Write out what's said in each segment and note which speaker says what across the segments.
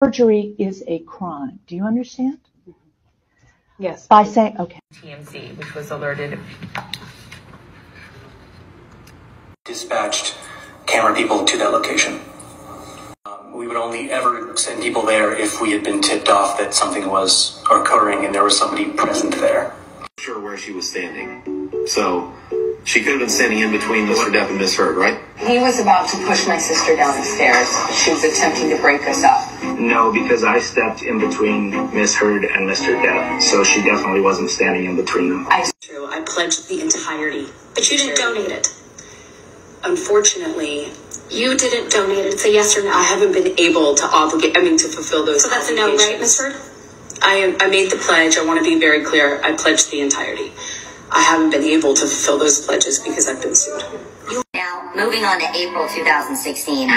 Speaker 1: Perjury is a crime. Do you understand?
Speaker 2: Yes.
Speaker 1: By saying, okay.
Speaker 2: TMZ, which was alerted.
Speaker 3: Dispatched camera people to that location. We would only ever send people there if we had been tipped off that something was occurring and there was somebody present there.
Speaker 4: Sure where she was standing. So she could have been standing in between Mr. Depp and Miss Heard, right?
Speaker 5: He was about to push my sister down the stairs. She was attempting to break us up.
Speaker 6: No, because I stepped in between Miss Heard and Mr. Depp, so she definitely wasn't standing in between them.
Speaker 7: True, I pledged the entirety. But you didn't donate it. Unfortunately, you didn't donate it. It's a yes or no. I haven't been able to to fulfill those. So that's a no, right, Ms. Heard? I made the pledge. I want to be very clear. I pledged the entirety. I haven't been able to fulfill those pledges because I've been sued.
Speaker 8: Now, moving on to April 2016.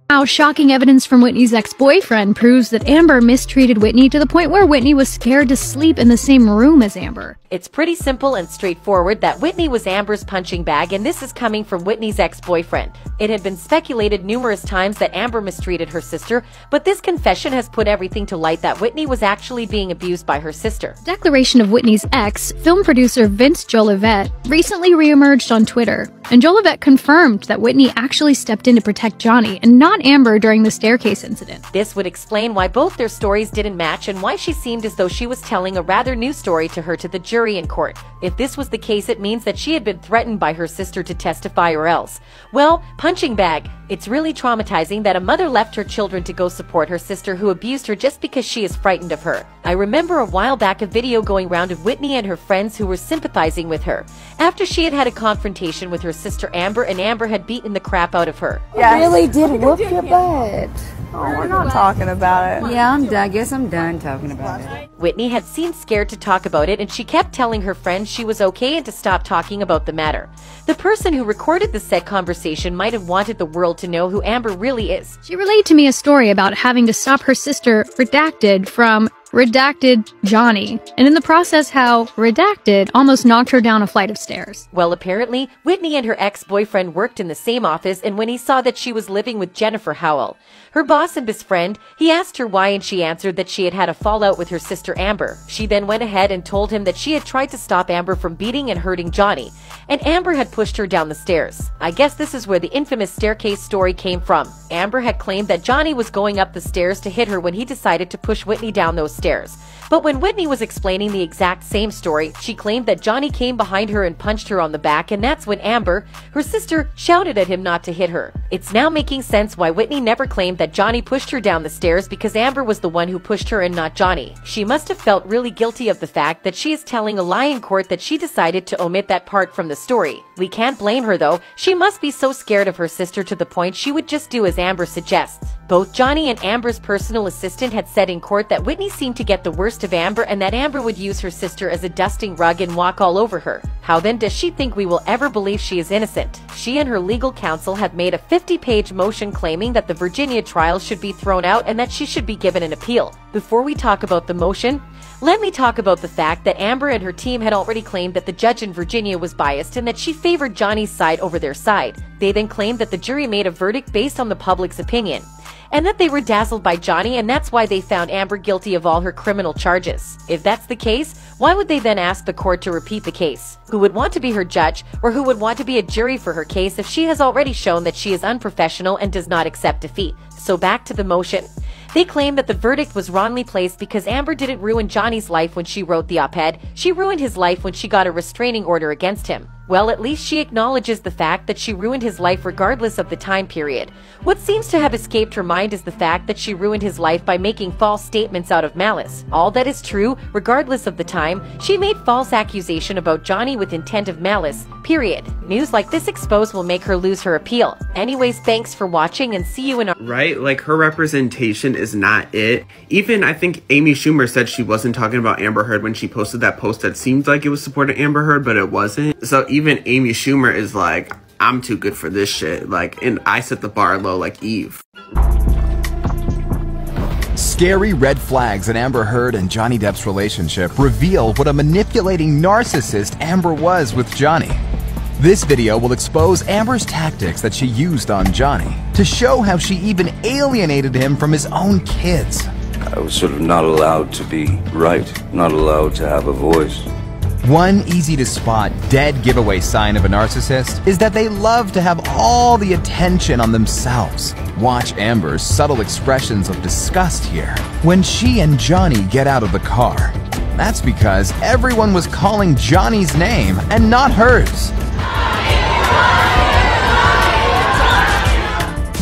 Speaker 9: Now, shocking evidence from Whitney's ex-boyfriend proves that Amber mistreated Whitney to the point where Whitney was scared to sleep in the same room as Amber.
Speaker 10: It's pretty simple and straightforward that Whitney was Amber's punching bag, and this is coming from Whitney's ex-boyfriend. It had been speculated numerous times that Amber mistreated her sister, but this confession has put everything to light that Whitney was actually being abused by her sister.
Speaker 9: The declaration of Whitney's ex, film producer Vince Jolivet, recently reemerged on Twitter, and Jolivet confirmed that Whitney actually stepped in to protect Johnny and not Amber during the staircase incident.
Speaker 10: This would explain why both their stories didn't match and why she seemed as though she was telling a rather new story to her to the jury in court. If this was the case, it means that she had been threatened by her sister to testify or else. Well, punching bag. It's really traumatizing that a mother left her children to go support her sister who abused her just because she is frightened of her. I remember a while back a video going round of Whitney and her friends who were sympathizing with her after she had had a confrontation with her sister Amber, and Amber had beaten the crap out of her.
Speaker 11: Yeah, I really did whoop your butt.
Speaker 12: Oh, we're not talking about it.
Speaker 11: Yeah, I'm done. I guess I'm done talking about it.
Speaker 10: Whitney had seemed scared to talk about it, and she kept telling her friends she was okay and to stop talking about the matter. The person who recorded the said conversation might have wanted the world to know who Amber really is.
Speaker 9: She relayed to me a story about having to stop her sister, Redacted, from Redacted Johnny, and in the process how Redacted almost knocked her down a flight of stairs.
Speaker 10: Well, apparently, Whitney and her ex-boyfriend worked in the same office, and when he saw that she was living with Jennifer Howell, her boss and best friend, he asked her why, and she answered that she had had a fallout with her sister Amber. She then went ahead and told him that she had tried to stop Amber from beating and hurting Johnny, and Amber had pushed her down the stairs. I guess this is where the infamous staircase story came from. Amber had claimed that Johnny was going up the stairs to hit her when he decided to push Whitney down those stairs. But when Whitney was explaining the exact same story, she claimed that Johnny came behind her and punched her on the back, and that's when Amber, her sister, shouted at him not to hit her. It's now making sense why Whitney never claimed that Johnny pushed her down the stairs, because Amber was the one who pushed her and not Johnny. She must have felt really guilty of the fact that she is telling a lie in court that she decided to omit that part from the story. We can't blame her though. She must be so scared of her sister to the point she would just do as Amber suggests. Both Johnny and Amber's personal assistant had said in court that Whitney seemed to get the worst of Amber and that Amber would use her sister as a dusting rug and walk all over her. How then does she think we will ever believe she is innocent? She and her legal counsel have made a 50-page motion claiming that the Virginia trial should be thrown out and that she should be given an appeal. Before we talk about the motion, let me talk about the fact that Amber and her team had already claimed that the judge in Virginia was biased and that she favored Johnny's side over their side. They then claimed that the jury made a verdict based on the public's opinion, and that they were dazzled by Johnny, and that's why they found Amber guilty of all her criminal charges. If that's the case, why would they then ask the court to repeat the case? Who would want to be her judge, or who would want to be a jury for her case if she has already shown that she is unprofessional and does not accept defeat? So back to the motion. They claim that the verdict was wrongly placed because Amber didn't ruin Johnny's life when she wrote the op-ed. She ruined his life when she got a restraining order against him. Well, at least she acknowledges the fact that she ruined his life regardless of the time period. What seems to have escaped her mind is the fact that she ruined his life by making false statements out of malice. All that is true, regardless of the time, she made false accusation about Johnny with intent of malice, period. News like this exposed will make her lose her appeal. Anyways, thanks for watching and see you in
Speaker 13: Right? Like, her representation is not it. Even, I think Amy Schumer said she wasn't talking about Amber Heard when she posted that post that seemed like it was supporting Amber Heard, but it wasn't. So even Amy Schumer is like, I'm too good for this shit. Like, and I set the bar low like Eve.
Speaker 14: Scary red flags in Amber Heard and Johnny Depp's relationship reveal what a manipulating narcissist Amber was with Johnny. This video will expose Amber's tactics that she used on Johnny to show how she even alienated him from his own kids.
Speaker 15: I was sort of not allowed to be right, not allowed to have a voice.
Speaker 14: One easy-to-spot, dead giveaway sign of a narcissist is that they love to have all the attention on themselves. Watch Amber's subtle expressions of disgust here when she and Johnny get out of the car. That's because everyone was calling Johnny's name and not hers.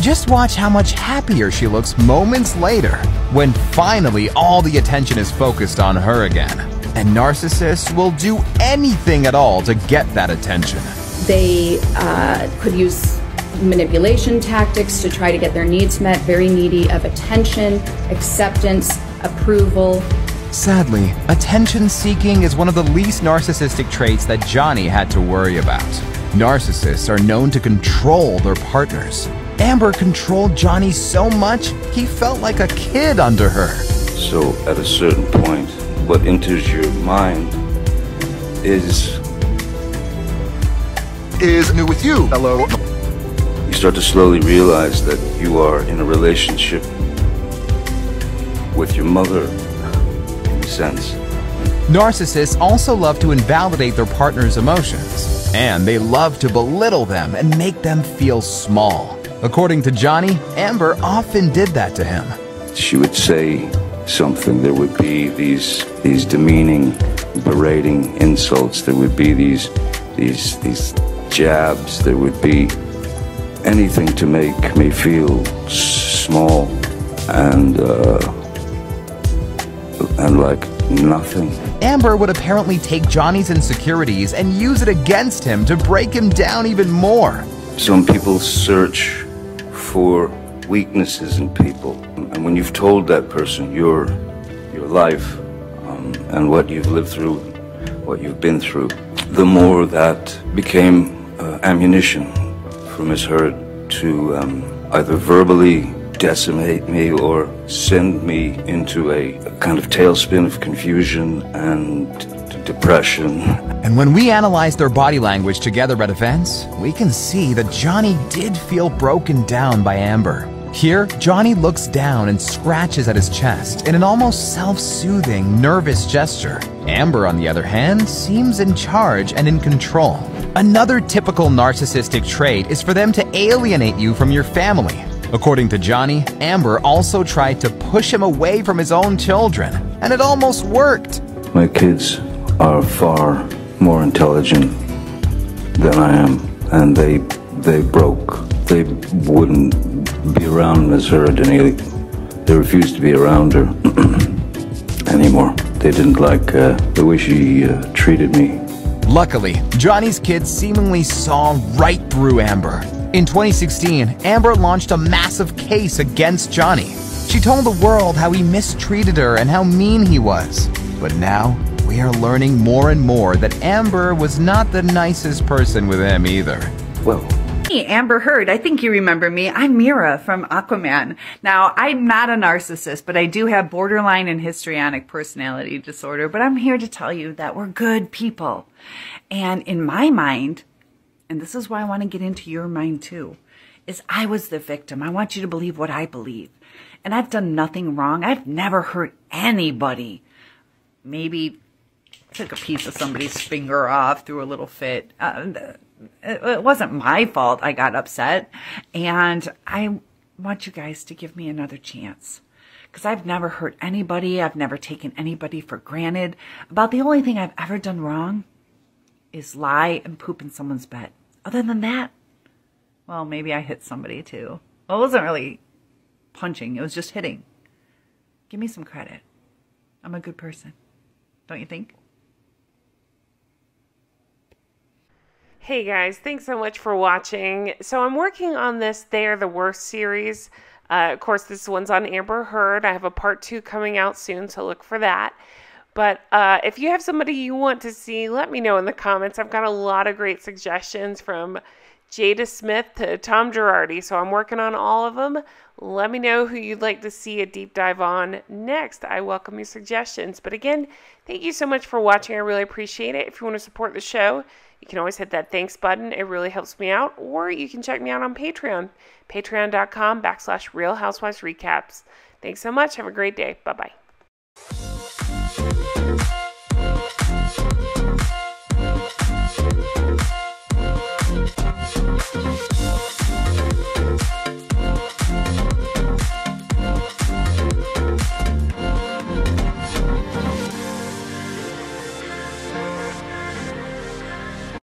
Speaker 14: Just watch how much happier she looks moments later when finally all the attention is focused on her again. And narcissists will do anything at all to get that attention.
Speaker 16: They could use manipulation tactics to try to get their needs met, very needy of attention, acceptance, approval.
Speaker 14: Sadly, attention-seeking is one of the least narcissistic traits that Johnny had to worry about. Narcissists are known to control their partners. Amber controlled Johnny so much, he felt like a kid under her.
Speaker 15: So at a certain point, what enters your mind is
Speaker 17: new with you. Hello.
Speaker 15: You start to slowly realize that you are in a relationship with your mother, in a sense.
Speaker 14: Narcissists also love to invalidate their partner's emotions, and they love to belittle them and make them feel small. According to Johnny, Amber often did that to him.
Speaker 15: She would say something, there would be these demeaning, berating insults, there would be these jabs, there would be anything to make me feel small and like nothing.
Speaker 14: Amber would apparently take Johnny's insecurities and use it against him to break him down even more.
Speaker 15: Some people search for weaknesses in people, and when you've told that person your life and what you've lived through, what you've been through, the more that became ammunition for Miss Heard to either verbally decimate me or send me into a kind of tailspin of confusion and depression.
Speaker 14: And when we analyze their body language together at events, we can see that Johnny did feel broken down by Amber. Here, Johnny looks down and scratches at his chest in an almost self-soothing, nervous gesture. Amber, on the other hand, seems in charge and in control. Another typical narcissistic trait is for them to alienate you from your family. According to Johnny, Amber also tried to push him away from his own children, and it almost worked.
Speaker 15: My kids are far more intelligent than I am, and they broke. They wouldn't be around Miss Heard. They refused to be around her anymore. They didn't like the way she treated me.
Speaker 14: Luckily, Johnny's kids seemingly saw right through Amber. In 2016, Amber launched a massive case against Johnny. She told the world how he mistreated her and how mean he was. But now, we are learning more and more that Amber was not the nicest person with him either.
Speaker 15: Well,
Speaker 18: Hey, Amber Heard, I think you remember me. I'm Mira from Aquaman. Now, I'm not a narcissist, but I do have borderline and histrionic personality disorder. But I'm here to tell you that we're good people. And in my mind, and this is why I want to get into your mind too, is I was the victim. I want you to believe what I believe. And I've done nothing wrong. I've never hurt anybody. Maybe took a piece of somebody's finger off, threw a little fit. It wasn't my fault I got upset. And I want you guys to give me another chance. Because I've never hurt anybody. I've never taken anybody for granted. About the only thing I've ever done wrong is lie and poop in someone's bed. Other than that, well, maybe I hit somebody too. Well, it wasn't really punching. It was just hitting. Give me some credit. I'm a good person. Don't you think?
Speaker 19: Hey guys, thanks so much for watching. So I'm working on this They Are the Worst series. Of course, this one's on Amber Heard. I have a part 2 coming out soon, so look for that. But if you have somebody you want to see, let me know in the comments. I've got a lot of great suggestions from Jada Smith to Tom Girardi, so I'm working on all of them. Let me know who you'd like to see a deep dive on next. I welcome your suggestions. But again, thank you so much for watching. I really appreciate it. If you want to support the show, You can always hit that thanks button. It really helps me out. Or you can check me out on Patreon, patreon.com/Real Housewives Recaps. Thanks so much. Have a great day. Bye-bye.